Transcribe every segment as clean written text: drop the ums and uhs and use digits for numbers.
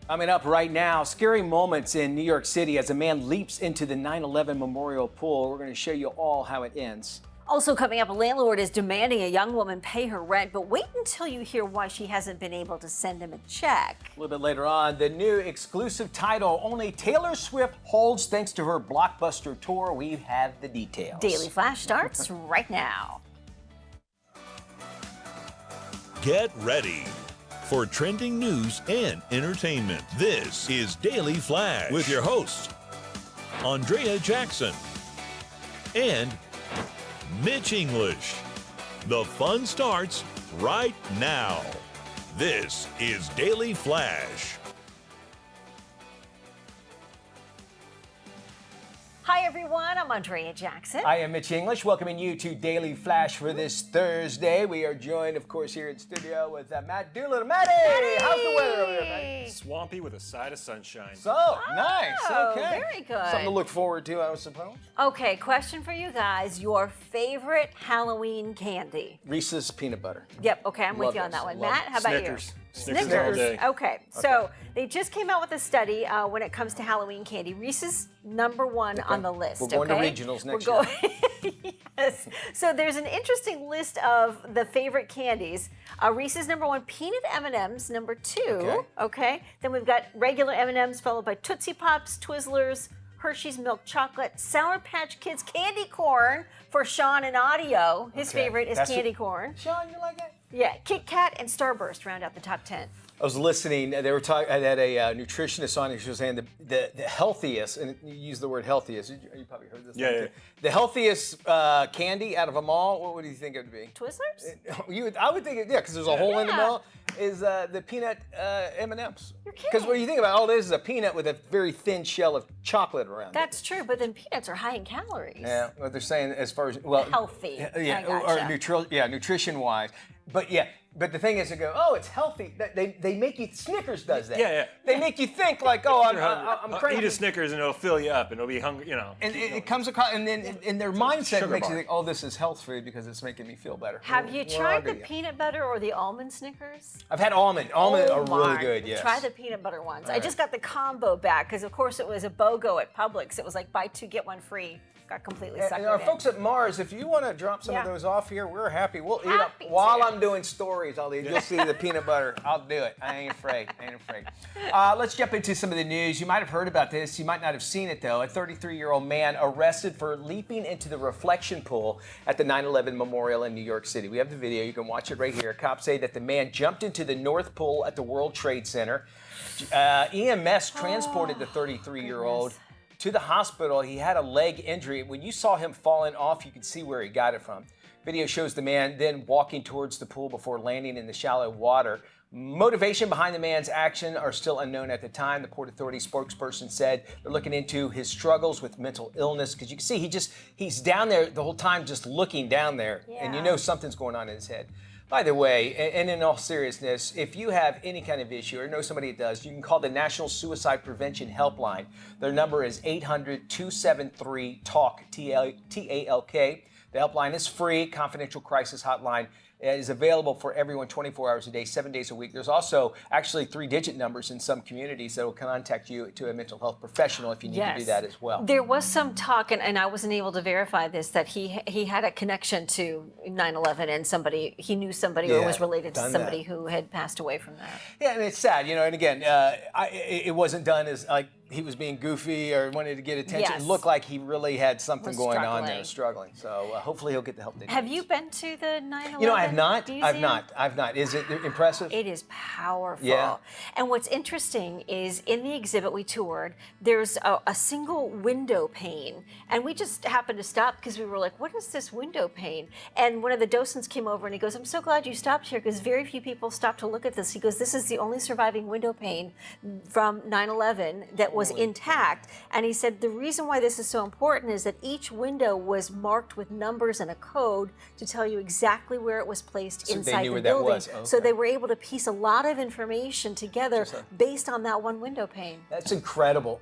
Coming up right now, scary moments in New York City as a man leaps into the 9/11 memorial pool. We're going to show you all how it ends. Also coming up, a landlord is demanding a young woman pay her rent, but wait until you hear why she hasn't been able to send him a check. A little bit later on, the new exclusive title only Taylor Swift holds thanks to her blockbuster tour. We have the details. Daily Flash starts right now. Get ready for trending news and entertainment. This is Daily Flash with your hosts, Andrea Jackson and Mitch English. The fun starts right now. This is Daily Flash. Hi everyone, I'm Andrea Jackson. I am Mitch English, welcoming you to Daily Flash for this Thursday. We are joined, of course, here in studio with Matt Doolittle. Matty, how's the weather over there, Matty? Swampy with a side of sunshine. So, nice, okay. Very good. Something to look forward to, I suppose. Okay, question for you guys. Your favorite Halloween candy? Reese's peanut butter. Yep, okay, I'm with Love you on this. that one. Love Matt, it. how about Snickers. you? Snickers all day. Okay, so they just came out with a study when it comes to Halloween candy. Reese's #1 on the list. We're going to regionals next year. Yes. So there's an interesting list of the favorite candies. Reese's #1, peanut M&Ms #2. Okay. Then we've got regular M&Ms followed by Tootsie Pops, Twizzlers, Hershey's milk chocolate, Sour Patch Kids candy corn for Sean and Audio. His favorite is candy corn. Sean, you like that? Yeah, Kit Kat and Starburst round out the top 10. I was listening. They were talking. I had a nutritionist on. She was saying the healthiest, and you use the word healthiest. You probably heard this. Yeah. The healthiest candy out of them all. What would you think it would be? Twizzlers? I would think, because there's a hole in the middle. Is the peanut M&Ms? You're kidding. Because when you think about it, all it is a peanut with a very thin shell of chocolate around it. That's true, but then peanuts are high in calories. Yeah, what they're saying as far as Healthy. yeah, I gotcha. nutrition wise. But the thing is, they go, oh, it's healthy. They make you. Snickers does that. Yeah. They make you think like, oh, I'm crazy. Eat a Snickers and it'll fill you up and it'll be hungry, you know. And it comes across, and then in their mindset, it makes bar. you think, oh, this is health food because it's making me feel better. Have you Well, tried I'll the do you. peanut butter or the almond Snickers? I've had almond. Almond are really my. good. Yes. Try the peanut butter ones. All I just got the combo back because, of course, it was a BOGO at Publix. It was like buy 2 get 1 free. Got completely suckered And our in. folks at Mars, if you want to drop some of Yeah. those off here, we're happy. We'll eat up Happy while to. I'm doing stories. You'll see the peanut butter. I'll do it. I ain't afraid. Let's jump into some of the news. You might have heard about this. You might not have seen it though. A 33-year-old man arrested for leaping into the reflection pool at the 9/11 memorial in New York City. We have the video. You can watch it right here. Cops say that the man jumped into the North Pool at the World Trade Center. EMS transported the 33-year-old. To the hospital. He had a leg injury. When you saw him falling off, you could see where he got it from. Video shows the man then walking towards the pool before landing in the shallow water. Motivation behind the man's action are still unknown at the time. The Port Authority spokesperson said they're looking into his struggles with mental illness, because you can see he's down there the whole time just looking down there, and you know something's going on in his head. By the way, and in all seriousness, if you have any kind of issue or know somebody that does, you can call the National Suicide Prevention Helpline. Their number is 800-273-TALK, T-A-L-K. The helpline is free, confidential crisis hotline. It is available for everyone 24 hours a day, 7 days a week. There's also actually 3-digit numbers in some communities that will contact you to a mental health professional if you need to do that as well. There was some talk, and I wasn't able to verify this, that he had a connection to 9/11 and he knew somebody or was related to somebody who had passed away from that. Yeah, and it's sad, and again, it wasn't done as like he was being goofy or wanted to get attention. Yes. It looked like he really had something going on there, struggling. So hopefully he'll get the help that he Have needs. you been to the 9/11? I have not. museum? I've not. Is it impressive? It is powerful. Yeah. And what's interesting is in the exhibit we toured, there's a single window pane. And we just happened to stop because we were like, what is this window pane? And one of the docents came over and he goes, I'm so glad you stopped here because very few people stop to look at this. He goes, this is the only surviving window pane from 9/11 that was intact. And he said, the reason why this is so important is that each window was marked with numbers and a code to tell you exactly where it was placed So they inside knew the where that building. was. Okay. So they were able to piece a lot of information together based on that one window pane. That's incredible.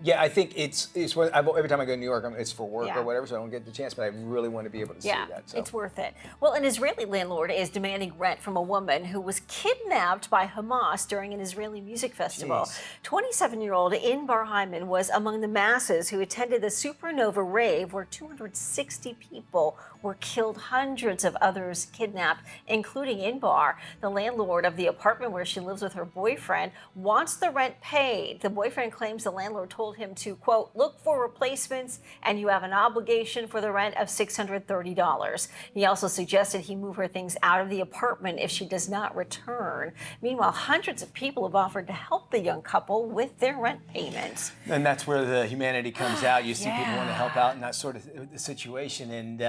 Yeah, I think it's every time I go to New York, it's for work Yeah. or whatever, so I don't get the chance. But I really want to be able to see that. So. It's worth it. Well, an Israeli landlord is demanding rent from a woman who was kidnapped by Hamas during an Israeli music festival. 27-year-old Inbar Hyman was among the masses who attended the Supernova rave, where 260 people were killed, hundreds of others kidnapped, including Inbar. The landlord of the apartment where she lives with her boyfriend wants the rent paid. The boyfriend claims the landlord told him to, quote, look for replacements and you have an obligation for the rent of $630. He also suggested he move her things out of the apartment if she does not return. Meanwhile, hundreds of people have offered to help the young couple with their rent payments. And that's where the humanity comes out. You see people want to help out in that sort of situation. And,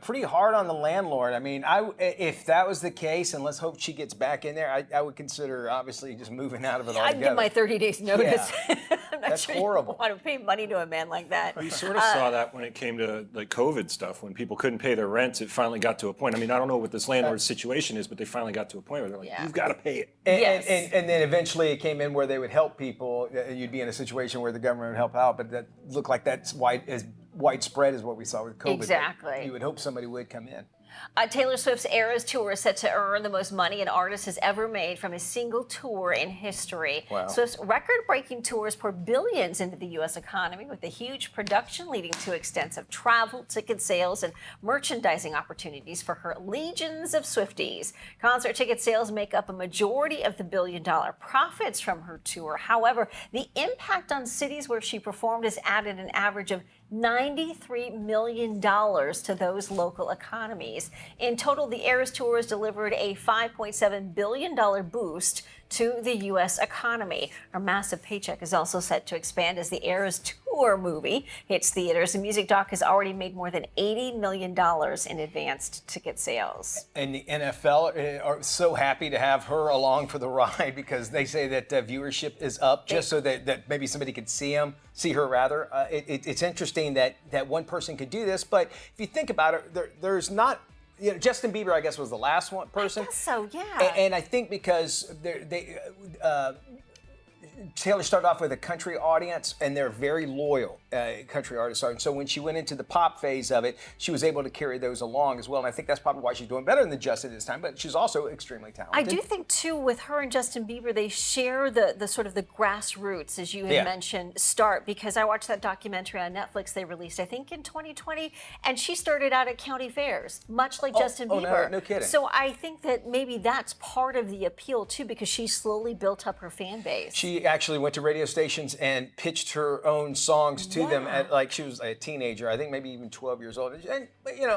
pretty hard on the landlord. I mean, if that was the case, and let's hope she gets back in there, I would consider, obviously, just moving out of it altogether. I'd give my 30 days notice. Yeah. I'm not That's sure horrible. You want to pay money to a man like that. We sort of saw that when it came to like COVID stuff. When people couldn't pay their rents, it finally got to a point. I mean, I don't know what this landlord's situation is, but they finally got to a point where they're like, you've got to pay it. And then eventually it came in where they would help people. You'd be in a situation where the government would help out, but that looked like that's as widespread as what we saw with COVID. Exactly. You would hope somebody would come in. Taylor Swift's Eras Tour is set to earn the most money an artist has ever made from a single tour in history. Wow. Swift's record-breaking tours pour billions into the U.S. economy, with the huge production leading to extensive travel, ticket sales, and merchandising opportunities for her legions of Swifties. Concert ticket sales make up a majority of the billion-dollar profits from her tour. However, the impact on cities where she performed has added an average of $93 million to those local economies. In total, the Eras Tour has delivered a $5.7 billion boost to the U.S. economy. Her massive paycheck is also set to expand as the Eras Tour movie hits theaters. The music doc has already made more than $80 million in advanced ticket sales. And the NFL are so happy to have her along for the ride, because they say that viewership is up just so that maybe somebody could see her. It's interesting that one person could do this, but if you think about it, there's not. Justin Bieber, I guess, was the last person. I guess so, yeah. And I think because Taylor started off with a country audience, and they're very loyal country artists are. And so when she went into the pop phase of it, she was able to carry those along as well. And I think that's probably why she's doing better than Justin this time, but she's also extremely talented. I do think, too, with her and Justin Bieber, they share the sort of the grassroots, as you had mentioned, start. Because I watched that documentary on Netflix they released, I think, in 2020, and she started out at county fairs, much like Justin Bieber. No kidding. So I think that maybe that's part of the appeal, too, because she slowly built up her fan base. She actually went to radio stations and pitched her own songs to them at, like, she was a teenager, I think maybe even 12 years old. And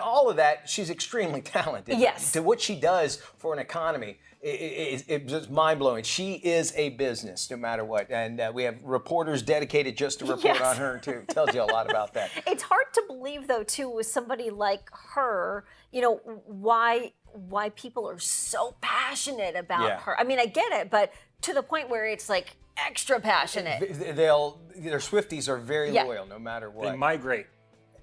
all of that, she's extremely talented. Yes. To what she does for an economy, it's just mind-blowing. She is a business, no matter what. And we have reporters dedicated just to report on her, too. It tells you a lot about that. It's hard to believe, though, too, with somebody like her, why people are so passionate about her. I mean, I get it, but to the point where it's like extra passionate. Their Swifties are very loyal, no matter what. They migrate.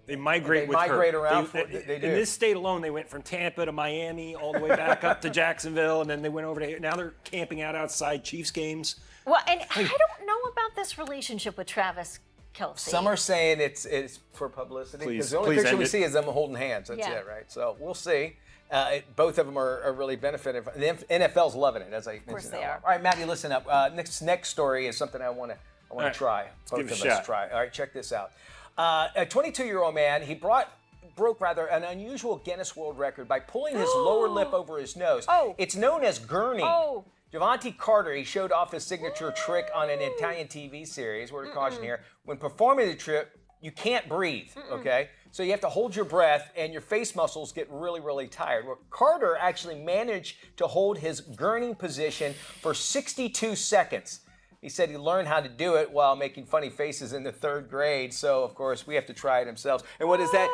They migrate with her. They migrate around. They do. In this state alone, they went from Tampa to Miami, all the way back up to Jacksonville, and then they went over to here. Now they're camping out outside Chiefs games. Well, and I don't know about this relationship with Travis Kelce. Some are saying it's for publicity, because the only picture we see is them holding hands. That's it, right? So we'll see. Both of them are really benefiting. The NFL's loving it, as I mentioned. Of course they are. All right, Maddie, listen up. Next story is something I want to try. Both of us try. All right, check this out. A 22-year-old man, he broke an unusual Guinness World Record by pulling his lower lip over his nose. It's known as gurning. Javante Carter, he showed off his signature trick on an Italian TV series. Word of caution here. When performing the trick, you can't breathe, okay? So you have to hold your breath, and your face muscles get really, really tired. Well, Carter actually managed to hold his gurning position for 62 seconds. He said he learned how to do it while making funny faces in the 3rd grade. So, of course, we have to try it ourselves. And what is that?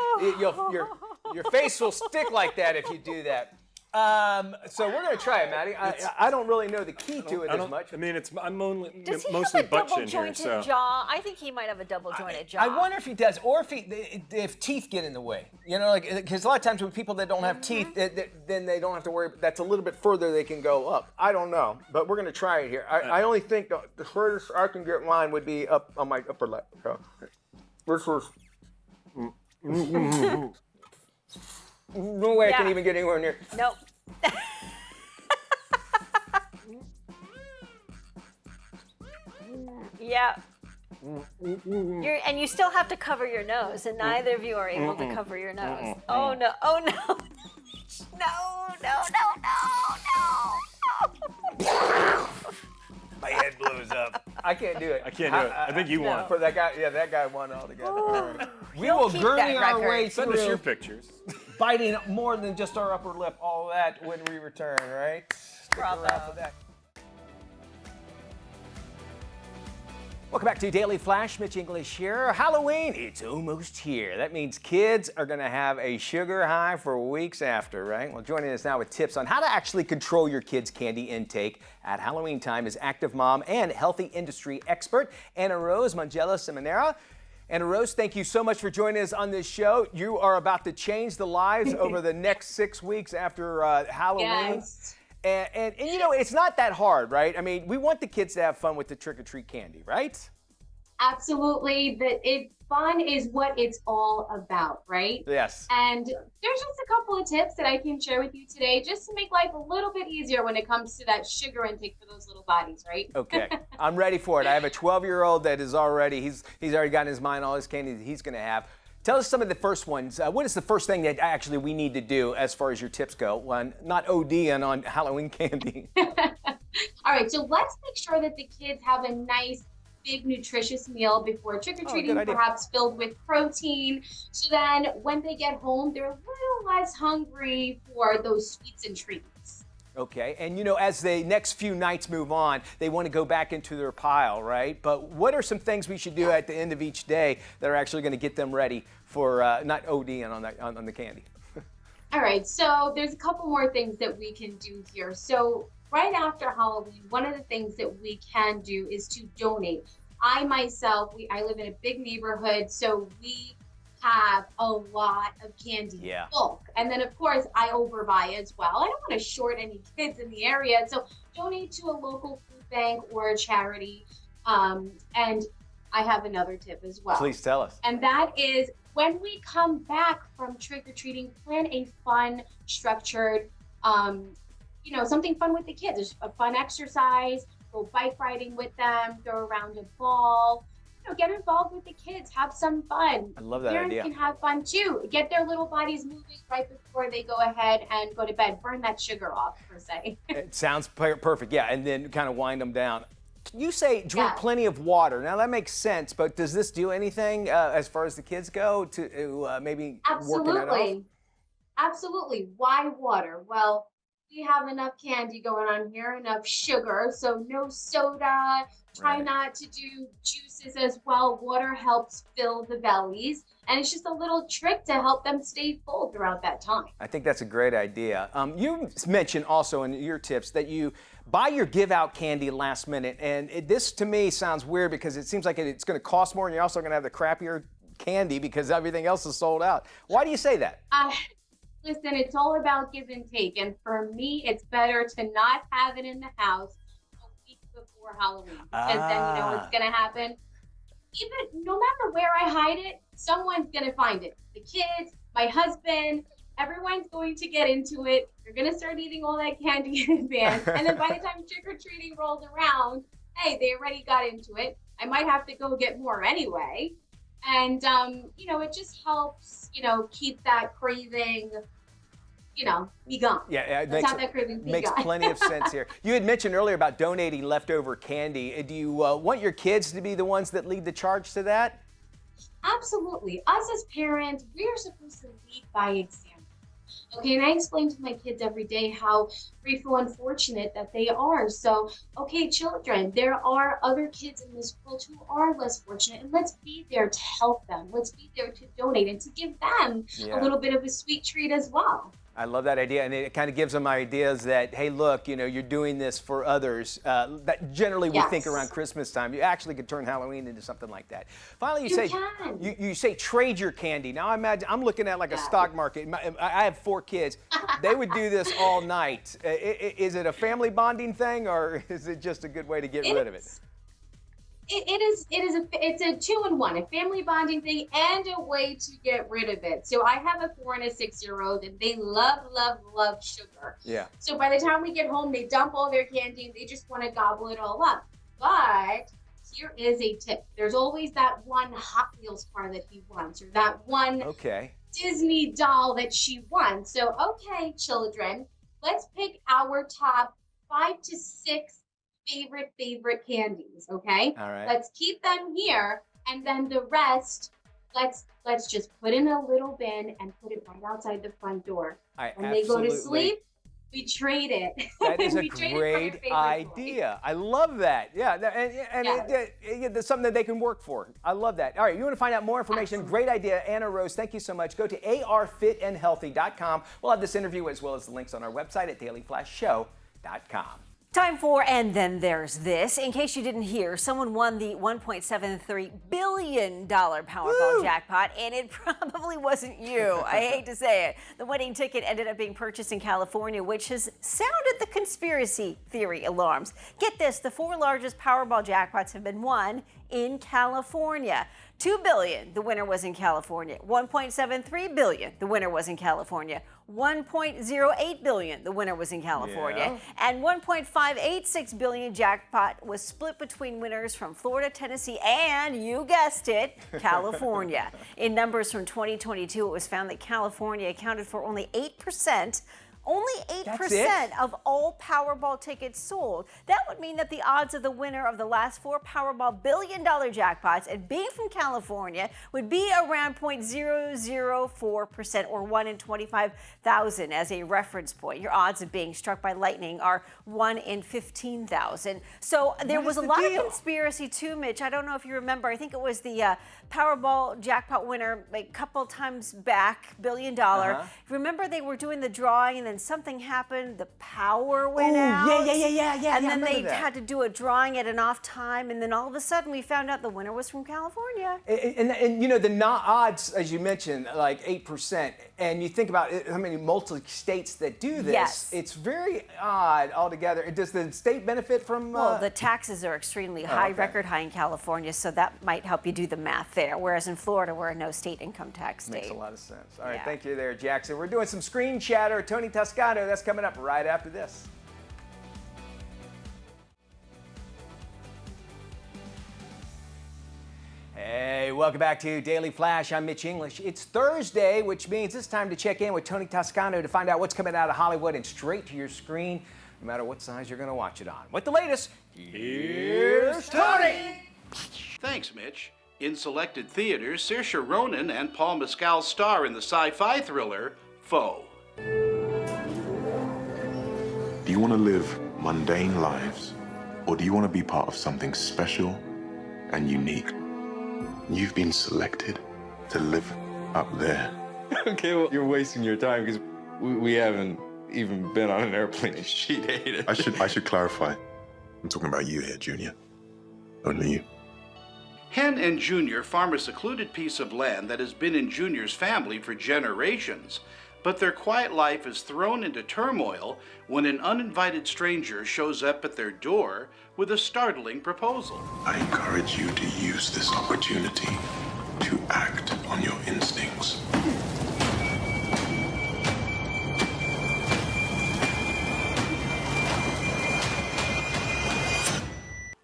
Your face will stick like that if you do that. So we're gonna try it, Maddie. I don't really know the key to it as much. I mean, I'm only Does he mostly have a butt double chin here, jointed so. jaw? I think he might have a double jointed jaw. I wonder if he does, or if teeth get in the way. You know, like because a lot of times with people that don't have teeth, then they don't have to worry. That's a little bit further they can go up. I don't know, but we're gonna try it here. I only think the furthest I can get mine would be up on my upper lip. So, this was. No way I can even get anywhere near. Nope. Yeah. And you still have to cover your nose, and neither of you are able to cover your nose. Oh no! Oh no! No! My head blows up. I can't do it. I can't do it. I think you won. For that guy, that guy won altogether. All right. We He'll will keep gurning that our record. way Send us your through, pictures. biting more than just our upper lip. All that when we return, right? Stick Bravo. around for that. Welcome back to Daily Flash. Mitch English here. Halloween, it's almost here. That means kids are going to have a sugar high for weeks after, right? Well, joining us now with tips on how to actually control your kids' candy intake at Halloween time is active mom and healthy industry expert, Annarose Mongiello-Ciminera. Annarose, thank you so much for joining us on this show. You are about to change the lives over the next 6 weeks after Halloween. Yes. And you know, it's not that hard, right? I mean, we want the kids to have fun with the trick-or-treat candy, right? Absolutely. Fun is what it's all about, right? Yes. And there's just a couple of tips that I can share with you today just to make life a little bit easier when it comes to that sugar intake for those little bodies, right? Okay, I'm ready for it. I have a 12-year-old that is already, he's already got in his mind all his candy that he's going to have. Tell us some of the first ones. What is the first thing that actually we need to do as far as your tips go when not ODing on Halloween candy? All right, so let's make sure that the kids have a nice, big, nutritious meal before trick-or-treating, perhaps filled with protein. So then when they get home, they're a little less hungry for those sweets and treats. Okay, and you know, as the next few nights move on, they want to go back into their pile, right? But what are some things we should do at the end of each day that are actually going to get them ready for not ODing on the candy? All right, so there's a couple more things that we can do here. So right after Halloween, one of the things that we can do is to donate. I myself, I live in a big neighborhood, so we have a lot of candy in bulk. And then of course I overbuy as well. I don't want to short any kids in the area. So donate to a local food bank or a charity. And I have another tip as well. Please tell us. And that is when we come back from trick-or-treating, plan a fun, structured, something fun with the kids. There's a fun exercise, go bike riding with them, throw around a ball. Get involved with the kids, have some fun. I love that Parents idea. can have fun too. Get their little bodies moving right before they go ahead and go to bed. Burn that sugar off, per se. It sounds perfect, yeah, and then kind of wind them down. You say drink plenty of water. Now that makes sense, but does this do anything as far as the kids go to maybe working that off? Absolutely. Why water? Well, we have enough candy going on here, enough sugar, so no soda. Try not to do juices as well. Water helps fill the bellies, and it's just a little trick to help them stay full throughout that time. I think that's a great idea. You mentioned also in your tips that you buy your give out candy last minute, and this to me sounds weird because it seems like it's going to cost more, and you're also going to have the crappier candy because everything else is sold out. Why do you say that? Listen, it's all about give and take, and for me, it's better to not have it in the house a week before Halloween, because then you know what's going to happen. Even no matter where I hide it, someone's going to find it. The kids, my husband, everyone's going to get into it. You're going to start eating all that candy in advance, and then by the time trick-or-treating rolls around, hey, they already got into it. I might have to go get more anyway. And, it just helps, keep that craving, be gone. Yeah, it makes plenty of sense here. You had mentioned earlier about donating leftover candy. Do you want your kids to be the ones that lead the charge to that? Absolutely. Us as parents, we are supposed to lead by example. Okay, and I explain to my kids every day how grateful and fortunate that they are. So, okay, children, there are other kids in this world who are less fortunate, and let's be there to help them. Let's be there to donate and to give them a little bit of a sweet treat as well. I love that idea, and it kind of gives them ideas that, hey, look, you know, you're doing this for others. That generally we think around Christmas time. You actually could turn Halloween into something like that. Finally, you say trade your candy. Now, I'm looking at like a stock market. I have 4 kids. They would do this all night. Is it a family bonding thing, or is it just a good way to get rid of it? It's a 2-in-1, a family bonding thing and a way to get rid of it. So I have a 4 and a 6-year-old, and they love sugar. Yeah. So by the time we get home, they dump all their candy and they just want to gobble it all up. But here is a tip. There's always that one Hot Wheels car that he wants, or that one Disney doll that she wants. So, okay, children, let's pick our top 5 to 6 favorite candies, okay? All right. Let's keep them here, and then the rest, let's just put in a little bin and put it right outside the front door. When they go to sleep, we trade it. That is a great idea. I love that. Yeah, and it's something that they can work for. I love that. All right, you want to find out more information? Great idea, Annarose. Thank you so much. Go to arfitandhealthy.com. We'll have this interview as well as the links on our website at dailyflashshow.com. Time for And Then There's This. In case you didn't hear, someone won the $1.73 billion Powerball jackpot, and it probably wasn't you. I hate to say it. The winning ticket ended up being purchased in California, which has sounded the conspiracy theory alarms. Get this, the 4 largest Powerball jackpots have been won in California. $2 billion, the winner was in California. $1.73 billion, the winner was in California. $1.08 billion, the winner was in California. And $1.586 billion jackpot was split between winners from Florida, Tennessee, and you guessed it, California. In numbers from 2022, it was found that California accounted for only 8%. Only 8% of all Powerball tickets sold. That would mean that the odds of the winner of the last 4 Powerball billion-dollar jackpots and being from California would be around 0.004%, or 1 in 25,000 as a reference point. Your odds of being struck by lightning are 1 in 15,000. So there was a lot of conspiracy too, Mitch. I don't know if you remember. I think it was the Powerball jackpot winner a couple times back, $1 billion. Remember they were doing the drawing and then something happened, the power went out. Yeah. And then they had to do a drawing at an off time, and then all of a sudden we found out the winner was from California. And you know, the odds, as you mentioned, like 8%, and you think about how many multi-states that do this, it's very odd altogether. Does the state benefit from... Well, the taxes are extremely high, record high in California, so that might help you do the math there, whereas in Florida, we're a no state income tax state. Makes a lot of sense. All right, thank you there, Jackson. We're doing some screen chatter. Tony Toscano, that's coming up right after this. Hey, welcome back to Daily Flash. I'm Mitch English. It's Thursday, which means it's time to check in with Tony Toscano to find out what's coming out of Hollywood and straight to your screen, no matter what size you're going to watch it on. With the latest, here's Tony! Thanks, Mitch. In selected theaters, Saoirse Ronan and Paul Mescal star in the sci-fi thriller, Foe. Do you want to live mundane lives, or do you want to be part of something special and unique? You've been selected to live up there. Okay, well, you're wasting your time because we haven't even been on an airplane and she'd hate it. I should clarify. I'm talking about you here, Junior. Only you. Hen and Junior farm a secluded piece of land that has been in Junior's family for generations. But their quiet life is thrown into turmoil when an uninvited stranger shows up at their door with a startling proposal. I encourage you to use this opportunity to act on your instincts.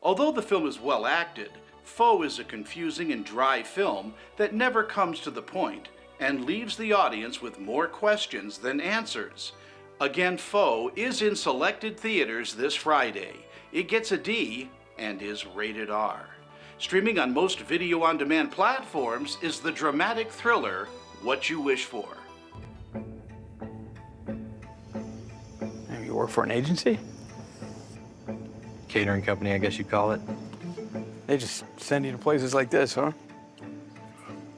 Although the film is well acted, Foe is a confusing and dry film that never comes to the point and leaves the audience with more questions than answers. Again, Foe is in selected theaters this Friday. It gets a D and is rated R. Streaming on most video-on-demand platforms is the dramatic thriller What You Wish For. You work for an agency? Catering company, I guess you'd call it. They just send you to places like this, huh?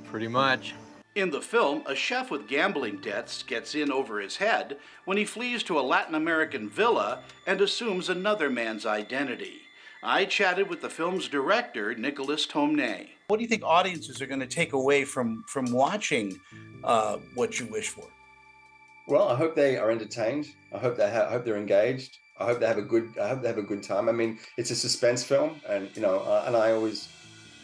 Pretty much. In the film, a chef with gambling debts gets in over his head when he flees to a Latin American villa and assumes another man's identity. I chatted with the film's director, Nicholas Tomnay. What do you think audiences are going to take away from watching What You Wish For? Well, I hope they are entertained. I hope they're engaged. I hope they have a good time. I mean, it's a suspense film, and and I always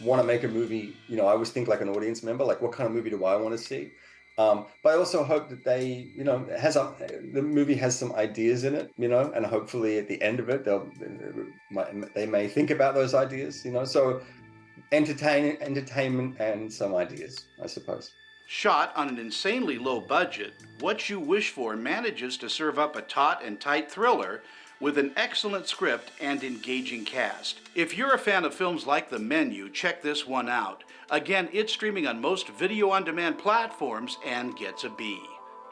want to make a movie. I always think like an audience member, like what kind of movie do I want to see? But I also hope that they, the movie has some ideas in it, and hopefully at the end of it, they may think about those ideas, So entertainment and some ideas, I suppose. Shot on an insanely low budget, What You Wish For manages to serve up a taut and tight thriller with an excellent script and engaging cast. If you're a fan of films like The Menu, check this one out. Again, it's streaming on most video-on-demand platforms and gets a B.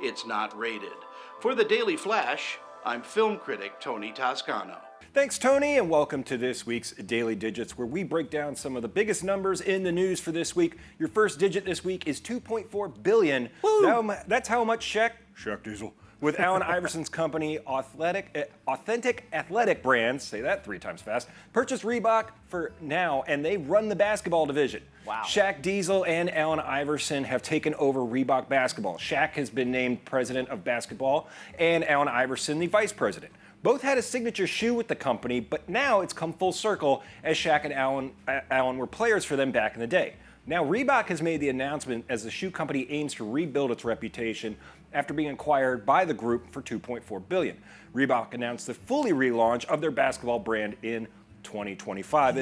It's not rated. For the Daily Flash, I'm film critic Tony Toscano. Thanks, Tony, and welcome to this week's Daily Digits, where we break down some of the biggest numbers in the news for this week. Your first digit this week is 2.4 billion. That's how much Shaq Diesel, with Allen Iverson's company, Authentic Athletic Brands, say that 3 times fast, purchased Reebok for now, and they run the basketball division. Wow. Shaq Diesel and Allen Iverson have taken over Reebok basketball. Shaq has been named president of basketball, and Allen Iverson the vice president. Both had a signature shoe with the company, but now it's come full circle as Shaq and Allen were players for them back in the day. Now Reebok has made the announcement as the shoe company aims to rebuild its reputation after being acquired by the group for $2.4 billion. Reebok announced the fully relaunch of their basketball brand in 2025.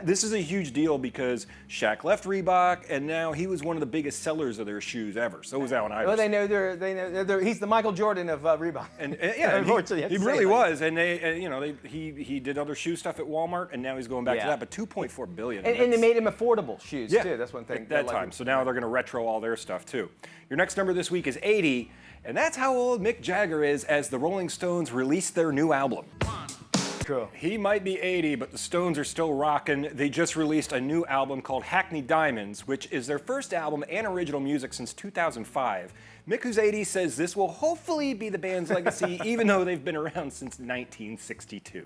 This is a huge deal because Shaq left Reebok, and now he was one of the biggest sellers of their shoes ever. So was Allen Iverson. Well, they know he's the Michael Jordan of Reebok. And yeah, he really was. And he did other shoe stuff at Walmart, and now he's going back to that. But $2.4 billion. And they made him affordable shoes too. That's one thing. At that time. So now they're going to retro all their stuff too. Your next number this week is 80, and that's how old Mick Jagger is as the Rolling Stones release their new album. Cool. He might be 80, but the Stones are still rocking. They just released a new album called Hackney Diamonds, which is their first album and original music since 2005. Mick, who's 80, says this will hopefully be the band's legacy, even though they've been around since 1962.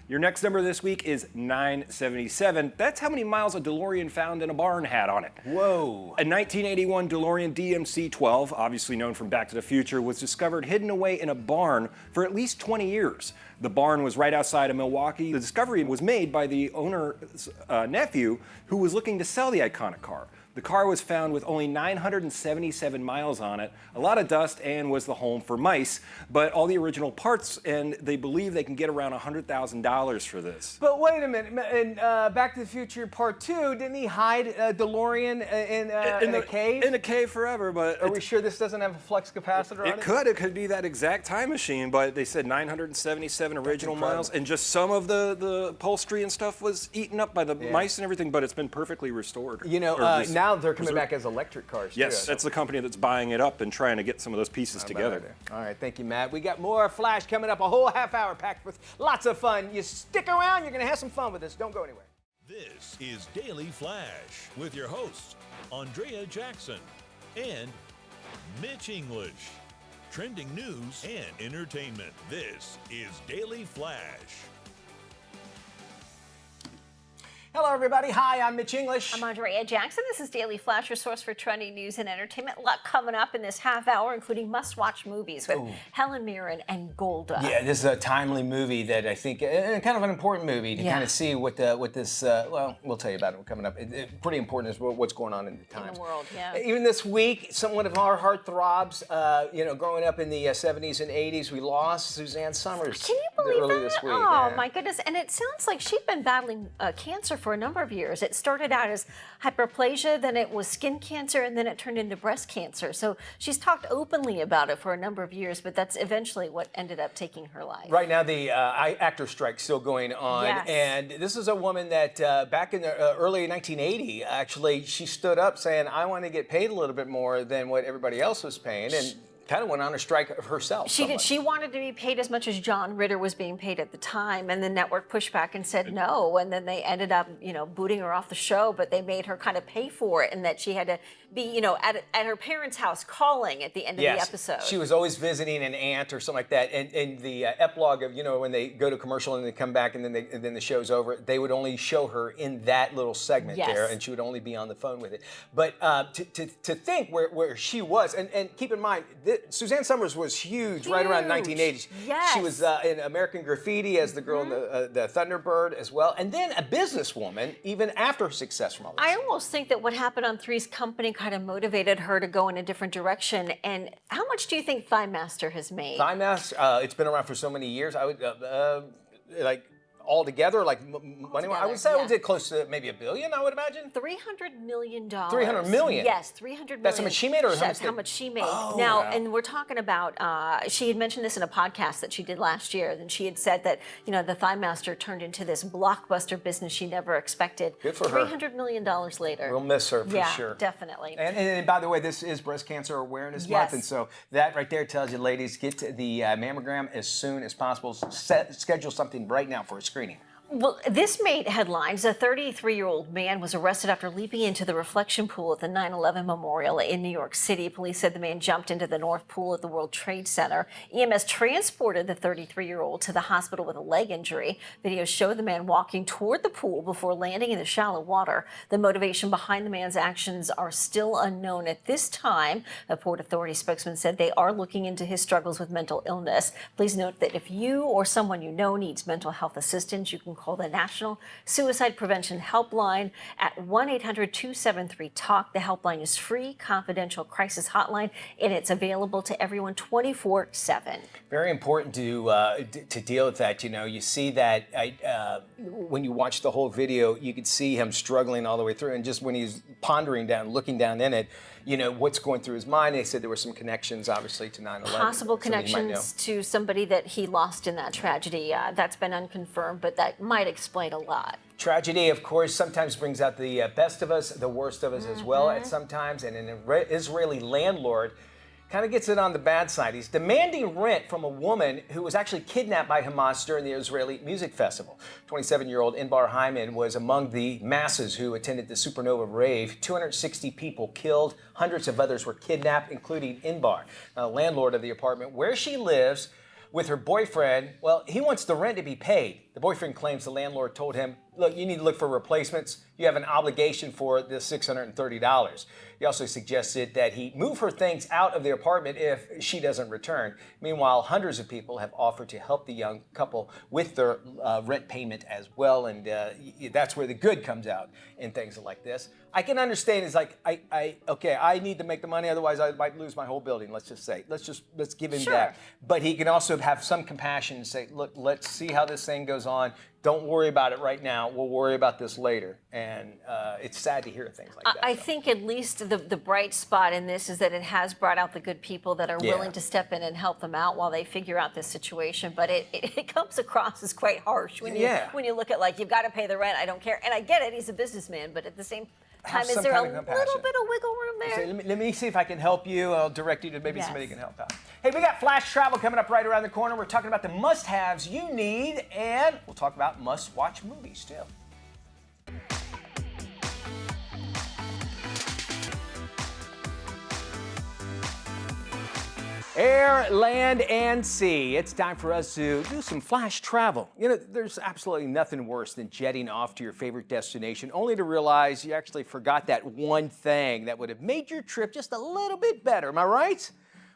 Your next number this week is 977. That's how many miles a DeLorean found in a barn had on it. Whoa. A 1981 DeLorean DMC-12, obviously known from Back to the Future, was discovered hidden away in a barn for at least 20 years. The barn was right outside of Milwaukee. The discovery was made by the owner's nephew, who was looking to sell the iconic car. The car was found with only 977 miles on it, a lot of dust, and was the home for mice, but all the original parts, and they believe they can get around $100,000 for this. But wait a minute, in Back to the Future Part 2, didn't he hide a DeLorean in a cave? In a cave forever, but... Are we sure this doesn't have a flux capacitor on it? It could be that exact time machine, but they said 977 original miles, and just some of the upholstery and stuff was eaten up by the mice and everything, but it's been perfectly restored. Now they're coming back as electric cars, too. Yes, that's the company that's buying it up and trying to get some of those pieces together. All right, thank you, Matt. We got more Flash coming up, a whole half hour packed with lots of fun. You stick around, you're going to have some fun with this. Don't go anywhere. This is Daily Flash with your hosts, Andrea Jackson and Mitch English. Trending news and entertainment. This is Daily Flash. Hello, everybody. Hi, I'm Mitch English. I'm Andrea Jackson. This is Daily Flash, your source for trending news and entertainment. A lot coming up in this half hour, including must-watch movies with Helen Mirren and Golda. Yeah, this is a timely movie that I think, kind of an important movie to kind of see what this, we'll tell you about it coming up. Pretty important is what's going on in the times. In the world, Even this week, one of our heartthrobs, growing up in the 70s and 80s, we lost Suzanne Summers. Can you believe early that? This week. Oh, my goodness. And it sounds like she'd been battling cancer for a number of years. It started out as hyperplasia, then it was skin cancer, and then it turned into breast cancer. So she's talked openly about it for a number of years, but that's eventually what ended up taking her life. Right now, the actor strike's still going on, and this is a woman that back in the early 1980, actually, she stood up saying, "I want to get paid a little bit more than what everybody else was paying," and kind of went on a strike herself. She did. She wanted to be paid as much as John Ritter was being paid at the time, and the network pushed back and said no. And then they ended up, booting her off the show. But they made her kind of pay for it, and that she had to be, at her parents' house calling at the end of the episode. She was always visiting an aunt or something like that. And the epilogue of, when they go to commercial and they come back and then the show's over, they would only show her in that little segment there, and she would only be on the phone with it. But to think where she was, and keep in mind, Suzanne Summers was huge right around 1980. Yes. She was in American Graffiti as the girl in the Thunderbird as well, and then a businesswoman even after her success from all this. I almost think that what happened on Three's Company kind of motivated her to go in a different direction. And how much do you think Thigh Master has made? Thigh Master, it's been around for so many years. I would altogether, money, I would say it was close to maybe $1 billion, I would imagine. $300 million. $300 million? Yes, $300 million. That's how much she made, or that's how much she made. Oh, now, wow. and we're talking about, she had mentioned this in a podcast that she did last year, and she had said that, the Thigh Master turned into this blockbuster business she never expected. Good for her. $300 million later. We'll miss her for sure. Yeah, definitely. And by the way, this is Breast Cancer Awareness Month, and so that right there tells you, ladies, get to the mammogram as soon as possible. Schedule something right now for a screening. Well, this made headlines. A 33-year-old man was arrested after leaping into the reflection pool at the 9/11 memorial in New York City. Police said the man jumped into the North Pool at the World Trade Center. EMS transported the 33-year-old to the hospital with a leg injury. Videos show the man walking toward the pool before landing in the shallow water. The motivation behind the man's actions are still unknown at this time. A Port Authority spokesman said they are looking into his struggles with mental illness. Please note that if you or someone you know needs mental health assistance, you can call the National Suicide Prevention Helpline at 1-800-273-TALK. The helpline is free, confidential crisis hotline, and it's available to everyone 24/7. Very important to deal with that. You see that when you watch the whole video, you could see him struggling all the way through, and just when he's pondering down, looking down in it, what's going through his mind. They said there were some connections, obviously, to 9/11. Possible connections to somebody that he lost in that tragedy. That's been unconfirmed, but that might explain a lot. Tragedy, of course, sometimes brings out the best of us, the worst of us as well at sometimes. And an Israeli landlord kind of gets it on the bad side. He's demanding rent from a woman who was actually kidnapped by Hamas during the Israeli Music Festival. 27-year-old Inbar Hyman was among the masses who attended the Supernova rave. 260 people killed, hundreds of others were kidnapped, including Inbar. Now, the landlord of the apartment where she lives with her boyfriend, well, he wants the rent to be paid. The boyfriend claims the landlord told him, look, you need to look for replacements. You have an obligation for the $630. He also suggested that he move her things out of the apartment if she doesn't return. Meanwhile, hundreds of people have offered to help the young couple with their rent payment as well, and that's where the good comes out in things like this. I can understand. It's like, I need to make the money, otherwise I might lose my whole building. Let's just say, let's give him that. But he can also have some compassion and say, look, let's see how this thing goes on. Don't worry about it right now. We'll worry about this later. And it's sad to hear things like that. I think at least the bright spot in this is that it has brought out the good people that are willing to step in and help them out while they figure out this situation. But it comes across as quite harsh when you look at, you've got to pay the rent. I don't care. And I get it. He's a businessman. But at the same time, is there a little bit of wiggle room there? Let me see if I can help you. I'll direct you to maybe somebody can help out. Hey, we got Flash Travel coming up right around the corner. We're talking about the must-haves you need, and we'll talk about must-watch movies, too. Air, land, and sea. It's time for us to do some flash travel. There's absolutely nothing worse than jetting off to your favorite destination only to realize you actually forgot that one thing that would have made your trip just a little bit better. Am I right?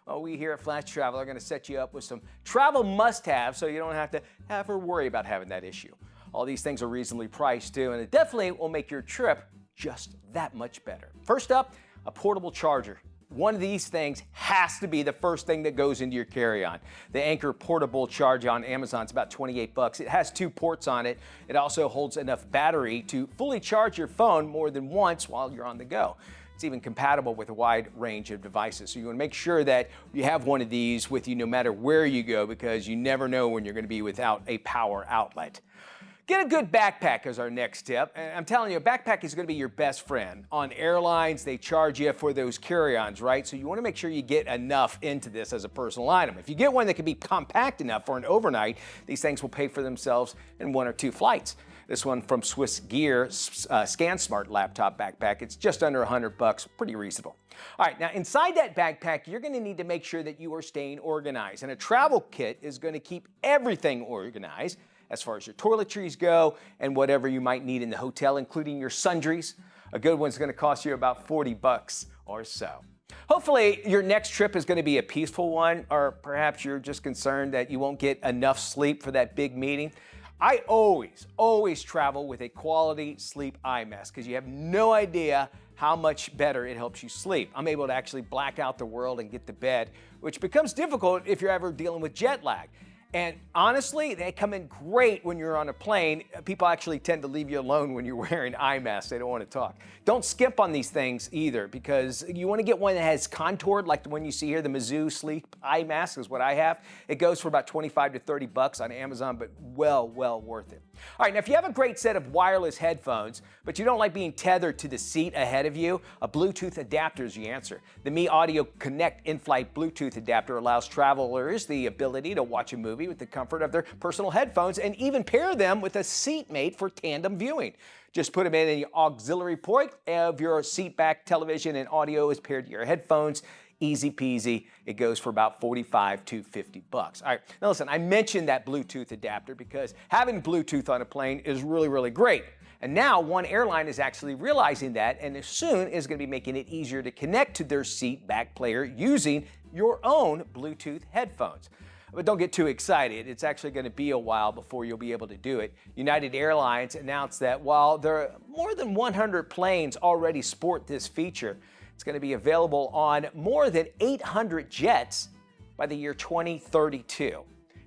Well, we here at Flash Travel are going to set you up with some travel must-haves so you don't have to ever worry about having that issue. All these things are reasonably priced, too, and it definitely will make your trip just that much better. First up, a portable charger. One of these things has to be the first thing that goes into your carry-on. The Anchor portable charger on Amazon is about $28. It has 2 ports on it. It also holds enough battery to fully charge your phone more than once while you're on the go. It's even compatible with a wide range of devices. So you want to make sure that you have one of these with you no matter where you go, because you never know when you're going to be without a power outlet. Get a good backpack is our next tip. And I'm telling you, a backpack is going to be your best friend. On airlines, they charge you for those carry-ons, right? So you want to make sure you get enough into this as a personal item. If you get one that can be compact enough for an overnight, these things will pay for themselves in 1 or 2 flights. This one from Swiss Gear, ScanSmart laptop backpack. It's just under $100, pretty reasonable. All right, now inside that backpack, you're going to need to make sure that you are staying organized. And a travel kit is going to keep everything organized, as far as your toiletries go and whatever you might need in the hotel, including your sundries. A good one's going to cost you about $40 or so. Hopefully, your next trip is going to be a peaceful one, or perhaps you're just concerned that you won't get enough sleep for that big meeting. I always travel with a quality sleep eye mask because you have no idea how much better it helps you sleep. I'm able to actually black out the world and get to bed, which becomes difficult if you're ever dealing with jet lag. And honestly, they come in great when you're on a plane. People actually tend to leave you alone when you're wearing eye masks. They don't want to talk. Don't skimp on these things either, because you want to get one that has contoured, like the one you see here, the Mizzou Sleep Eye Mask is what I have. It goes for about $25 to $30 on Amazon, but well worth it. All right, now if you have a great set of wireless headphones, but you don't like being tethered to the seat ahead of you, a Bluetooth adapter is the answer. The Me Audio Connect in-flight Bluetooth adapter allows travelers the ability to watch a movie with the comfort of their personal headphones and even pair them with a seatmate for tandem viewing. Just put them in the auxiliary port of your seat back television, and audio is paired to your headphones. Easy peasy. It goes for about $45 to $50. All right, now listen, I mentioned that Bluetooth adapter because having Bluetooth on a plane is really great. And now one airline is actually realizing that, and soon is going to be making it easier to connect to their seat back player using your own Bluetooth headphones. But don't get too excited. It's actually going to be a while before you'll be able to do it. United Airlines announced that while there are more than 100 planes already sport this feature, it's going to be available on more than 800 jets by the year 2032. You're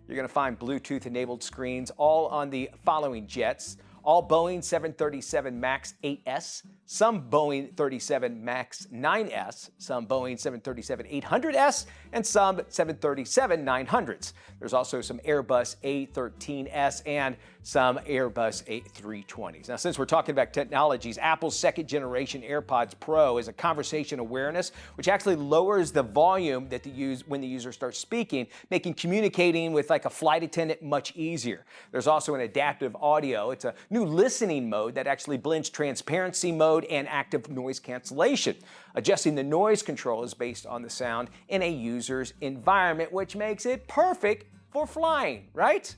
going to find Bluetooth-enabled screens all on the following jets: all Boeing 737 MAX 8S, some Boeing 37 MAX 9S, some Boeing 737 800S, and some 737 900s. There's also some Airbus A313S and some Airbus A320s. Now, since we're talking about technologies, Apple's second-generation AirPods Pro is a conversation awareness, which actually lowers the volume that when the user starts speaking, making communicating with like a flight attendant much easier. There's also an adaptive audio. It's a new listening mode that actually blends transparency mode and active noise cancellation. Adjusting the noise control is based on the sound in a user's environment, which makes it perfect for flying, right?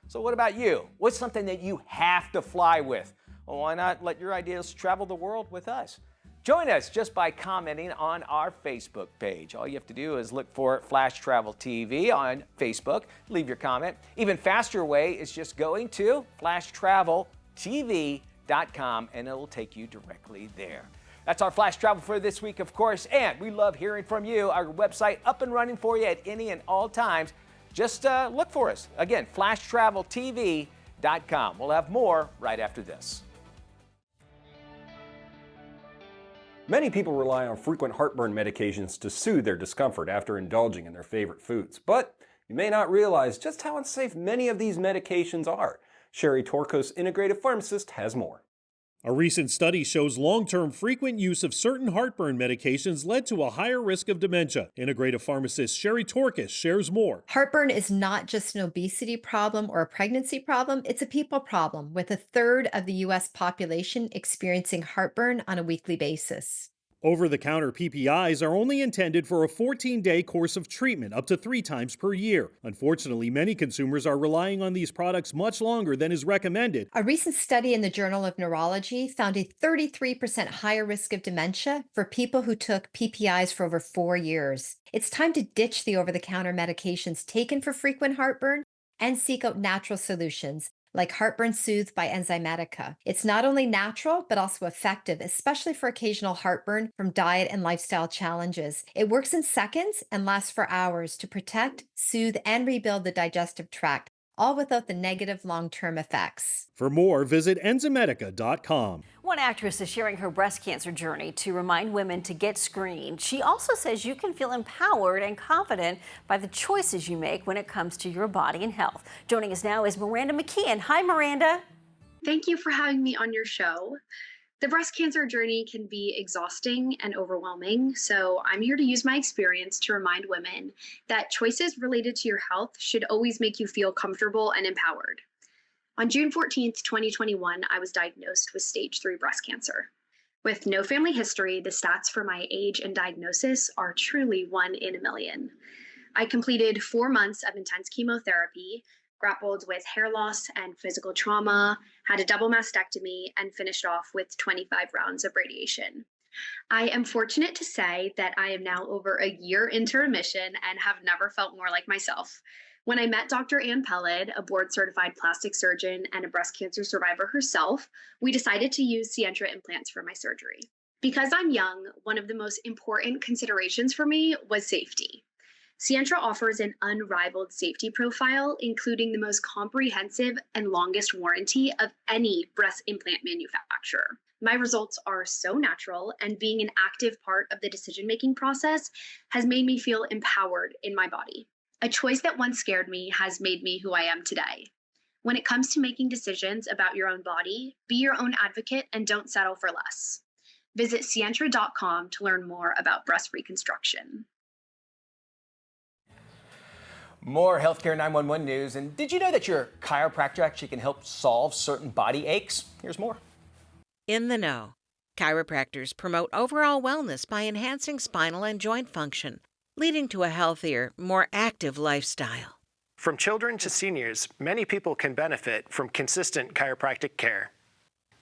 So what about you? What's something that you have to fly with? Well, why not let your ideas travel the world with us? Join us just by commenting on our Facebook page. All you have to do is look for Flash Travel TV on Facebook, leave your comment. Even faster way is just going to flashtraveltv.com and it'll take you directly there. That's our Flash Travel for this week, of course, and we love hearing from you. Our website up and running for you at any and all times. Just look for us. Again, flashtraveltv.com. We'll have more right after this. Many people rely on frequent heartburn medications to soothe their discomfort after indulging in their favorite foods. But you may not realize just how unsafe many of these medications are. Sherry Torkos, integrative pharmacist, has more. A recent study shows long-term frequent use of certain heartburn medications led to a higher risk of dementia. Integrative pharmacist Sherry Torkos shares more. Heartburn is not just an obesity problem or a pregnancy problem, it's a people problem, with 1/3 of the U.S. population experiencing heartburn on a weekly basis. Over-the-counter PPIs are only intended for a 14-day course of treatment up to 3 times per year. Unfortunately, many consumers are relying on these products much longer than is recommended. A recent study in the Journal of Neurology found a 33% higher risk of dementia for people who took PPIs for over 4 years. It's time to ditch the over-the-counter medications taken for frequent heartburn and seek out natural solutions, like Heartburn Soothe by Enzymatica. It's not only natural, but also effective, especially for occasional heartburn from diet and lifestyle challenges. It works in seconds and lasts for hours to protect, soothe, and rebuild the digestive tract, all without the negative long-term effects. For more, visit Enzymatica.com. One actress is sharing her breast cancer journey to remind women to get screened. She also says you can feel empowered and confident by the choices you make when it comes to your body and health. Joining us now is Miranda McKeon. Hi, Miranda. Thank you for having me on your show. The breast cancer journey can be exhausting and overwhelming, so I'm here to use my experience to remind women that choices related to your health should always make you feel comfortable and empowered. On June 14th, 2021, I was diagnosed with stage 3 breast cancer. With no family history, the stats for my age and diagnosis are truly 1 in a million. I completed 4 months of intense chemotherapy, grappled with hair loss and physical trauma, had a double mastectomy, and finished off with 25 rounds of radiation. I am fortunate to say that I am now over a year into remission and have never felt more like myself. When I met Dr. Ann Pellet, a board-certified plastic surgeon and a breast cancer survivor herself, we decided to use Sientra implants for my surgery. Because I'm young, one of the most important considerations for me was safety. Sientra offers an unrivaled safety profile, including the most comprehensive and longest warranty of any breast implant manufacturer. My results are so natural, and being an active part of the decision-making process has made me feel empowered in my body. A choice that once scared me has made me who I am today. When it comes to making decisions about your own body, be your own advocate and don't settle for less. Visit Sientra.com to learn more about breast reconstruction. More Healthcare 911 news. And did you know that your chiropractor actually can help solve certain body aches? Here's more. In the know, chiropractors promote overall wellness by enhancing spinal and joint function, leading to a healthier, more active lifestyle. From children to seniors, many people can benefit from consistent chiropractic care.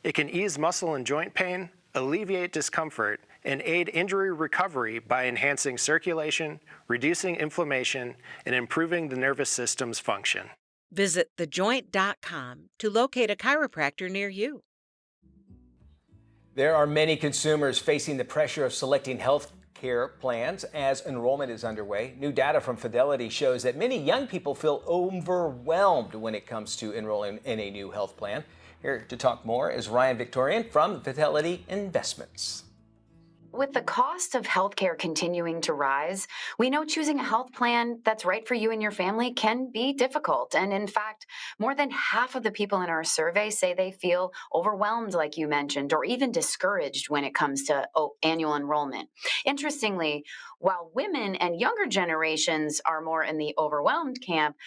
It can ease muscle and joint pain, alleviate discomfort, and aid injury recovery by enhancing circulation, reducing inflammation, and improving the nervous system's function. Visit thejoint.com to locate a chiropractor near you. There are many consumers facing the pressure of selecting health care plans as enrollment is underway. New data from Fidelity shows that many young people feel overwhelmed when it comes to enrolling in a new health plan. Here to talk more is Ryan Victorian from Fidelity Investments. With the cost of healthcare continuing to rise, we know choosing a health plan that's right for you and your family can be difficult. And in fact, more than half of the people in our survey say they feel overwhelmed, like you mentioned, or even discouraged when it comes to annual enrollment. Interestingly, while women and younger generations are more in the overwhelmed camp,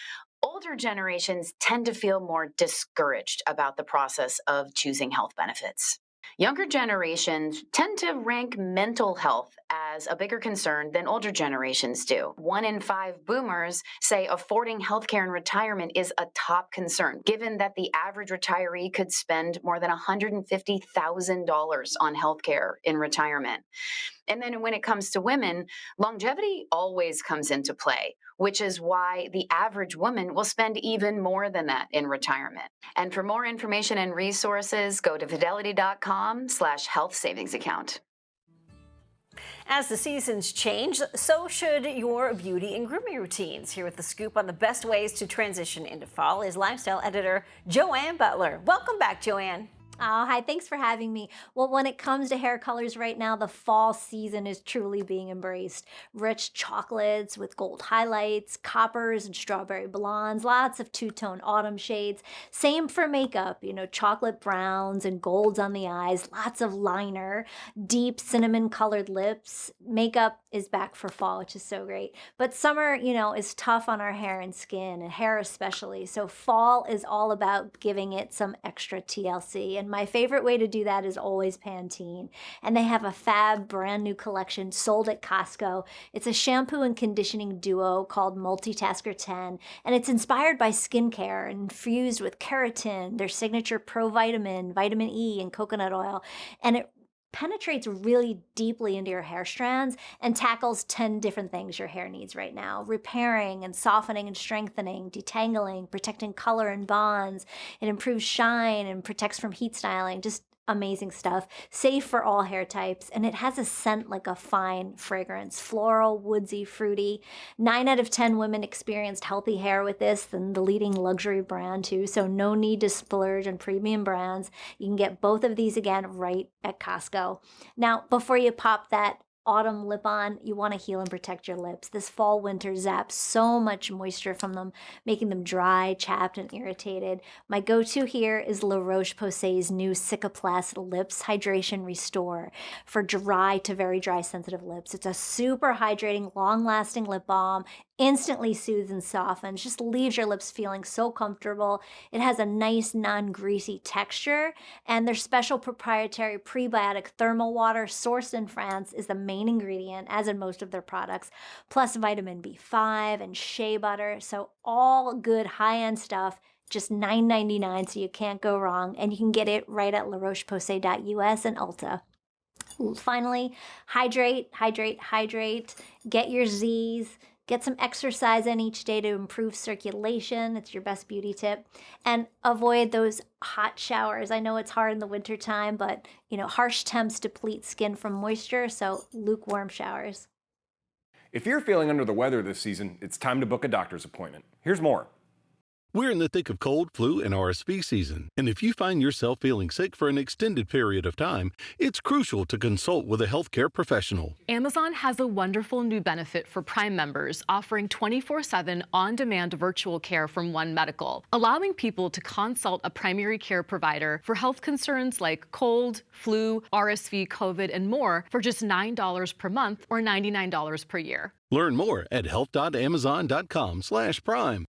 older generations tend to feel more discouraged about the process of choosing health benefits. Younger generations tend to rank mental health as a bigger concern than older generations do. 1 in 5 boomers say affording healthcare in retirement is a top concern, given that the average retiree could spend more than $150,000 on healthcare in retirement. And then when it comes to women, longevity always comes into play, which is why the average woman will spend even more than that in retirement. And for more information and resources, go to fidelity.com/health savings account. As the seasons change, so should your beauty and grooming routines. Here with the scoop on the best ways to transition into fall is lifestyle editor Joanne Butler. Welcome back, Joanne. Oh, hi, thanks for having me. Well, when it comes to hair colors right now, the fall season is truly being embraced. Rich chocolates with gold highlights, coppers and strawberry blondes, lots of two-tone autumn shades. Same for makeup, chocolate browns and golds on the eyes, lots of liner, deep cinnamon colored lips. Makeup is back for fall, which is so great. But summer, is tough on our hair and skin, and hair especially. So fall is all about giving it some extra TLC. And my favorite way to do that is always Pantene. And they have a fab brand new collection sold at Costco. It's a shampoo and conditioning duo called Multitasker 10. And it's inspired by skincare and infused with keratin, their signature pro vitamin, vitamin E, and coconut oil. And it penetrates really deeply into your hair strands and tackles 10 different things your hair needs right now. Repairing and softening and strengthening, detangling, protecting color and bonds. It improves shine and protects from heat styling. Just amazing stuff. Safe for all hair types. And it has a scent like a fine fragrance. Floral, woodsy, fruity. 9 out of 10 women experienced healthy hair with this, and the leading luxury brand too. So no need to splurge on premium brands. You can get both of these again right at Costco. Now, before you pop that autumn lip on, you want to heal and protect your lips. This fall winter zaps so much moisture from them, making them dry, chapped, and irritated. My go-to here is La Roche-Posay's new Cicaplast Lips Hydration Restore for dry to very dry sensitive lips. It's a super hydrating, long-lasting lip balm, instantly soothes and softens, just leaves your lips feeling so comfortable. It has a nice non-greasy texture, and their special proprietary prebiotic thermal water sourced in France is the main ingredient, as in most of their products, plus vitamin B5 and shea butter. So all good high-end stuff, just $9.99, so you can't go wrong, and you can get it right at larocheposay.us and Ulta. Finally, hydrate, hydrate, hydrate. Get your Z's. Get some exercise in each day to improve circulation. It's your best beauty tip. And avoid those hot showers. I know it's hard in the wintertime, but harsh temps deplete skin from moisture, so lukewarm showers. If you're feeling under the weather this season, it's time to book a doctor's appointment. Here's more. We're in the thick of cold, flu, and RSV season, and if you find yourself feeling sick for an extended period of time, it's crucial to consult with a healthcare professional. Amazon has a wonderful new benefit for Prime members, offering 24/7 on-demand virtual care from One Medical, allowing people to consult a primary care provider for health concerns like cold, flu, RSV, COVID, and more for just $9 per month or $99 per year. Learn more at health.amazon.com/prime.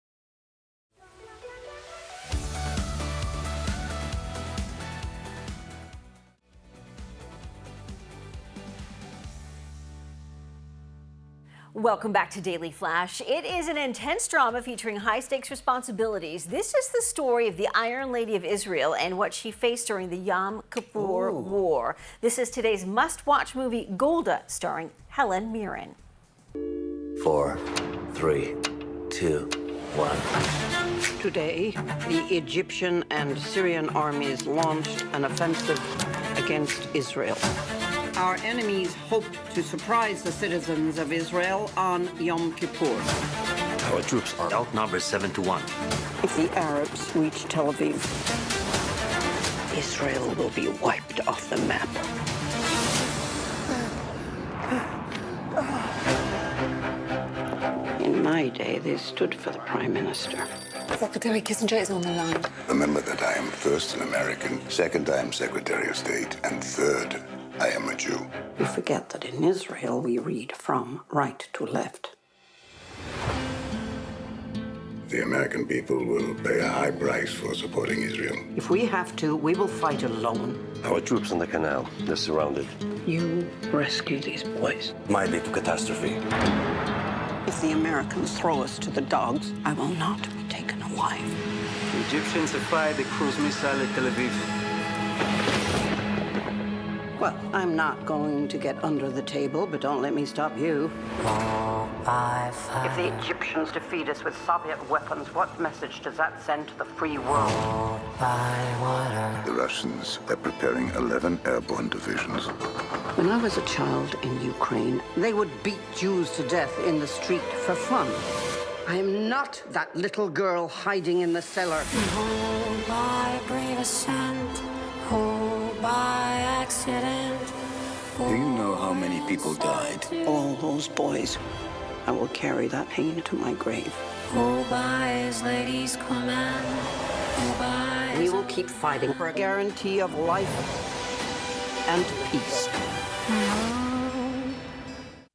Welcome back to Daily Flash. It is an intense drama featuring high-stakes responsibilities. This is the story of the Iron Lady of Israel and what she faced during the Yom Kippur War. This is today's must-watch movie, Golda, starring Helen Mirren. 4, 3, 2, 1. Today, the Egyptian and Syrian armies launched an offensive against Israel. Our enemies hoped to surprise the citizens of Israel on Yom Kippur. Our troops are outnumbered 7-1. If the Arabs reach Tel Aviv, Israel will be wiped off the map. In my day, they stood for the Prime Minister. Secretary Kissinger is on the line. Remember that I am first an American, second I am Secretary of State, and third I am a Jew. You forget that in Israel we read from right to left. The American people will pay a high price for supporting Israel. If we have to, we will fight alone. Our troops on the canal, they're surrounded. You rescue these boys. Might lead to catastrophe. If the Americans throw us to the dogs, I will not be taken alive. The Egyptians have fired a cruise missile at Tel Aviv. Well, I'm not going to get under the table, but don't let me stop you. If the Egyptians defeat us with Soviet weapons, what message does that send to the free world? The Russians are preparing 11 airborne divisions. When I was a child in Ukraine, they would beat Jews to death in the street for fun. I am not that little girl hiding in the cellar. Hold by brave ascent, hold by accident. Do you know how many people died? All those boys. I will carry that pain to my grave. Hold by his lady's command. Hold by We will keep fighting for a guarantee of life and peace.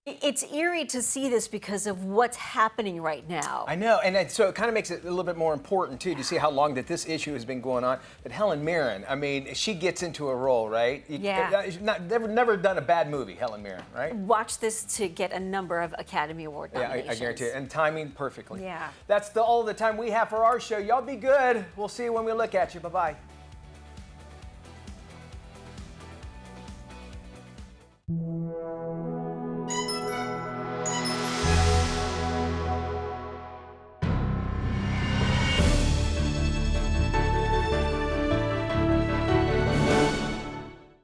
It's eerie to see this because of what's happening right now. I know, and so it kind of makes it a little bit more important, too, to see how long that this issue has been going on. But Helen Mirren, I mean, she gets into a role, right? Yeah. Never done a bad movie, Helen Mirren, right? Watch this to get a number of Academy Award nominations. Yeah, I guarantee it. And timing perfectly. Yeah. That's all the time we have for our show. Y'all be good. We'll see you when we look at you. Bye-bye.